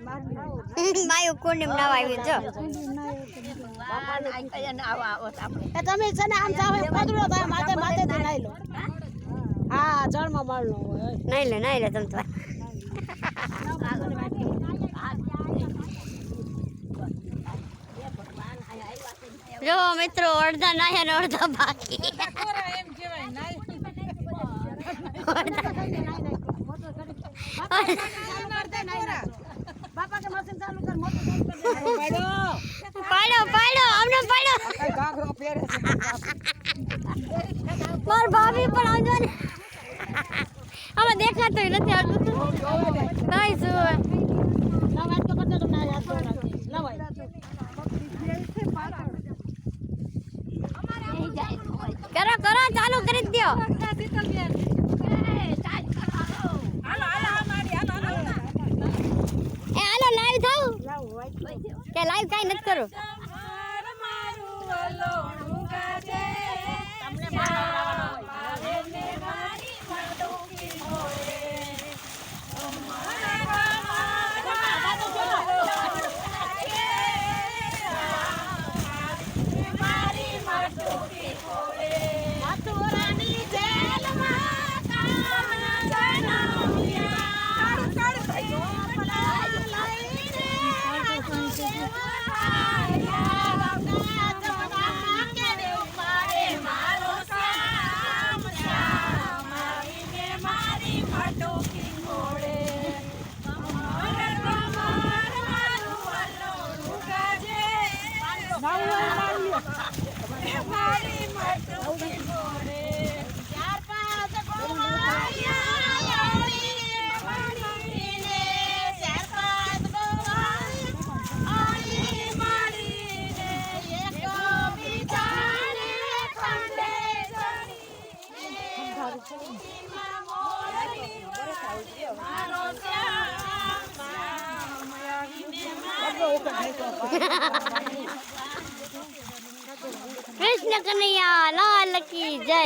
માયું કુંડીમ નાવા આવી જો તમે છે ને આમ જાવ કોદડો થાય માથે માથે થી નાઈ લો હા જળમાં બળનો હોય નહીં લે તમ તો જો મિત્રો અડધા નાયા ને અડધા બાકી બાપા કે મશીન ચાલુ કર મોટો પાડો અમને પાડો ગાઘરો પહેરે છે માર ભાભી પણ આવજો ને આમાં દેખાતોય નથી આવતું કાઈ શું નવાજ તો કરતો તમને યાદ નવાય કરો ચાલુ કરી દો હાલો લાઈવ થાવ કે લાઈવ કાઈ નથી કરો કૃષ્ણ કનૈયા લાલ કી જય।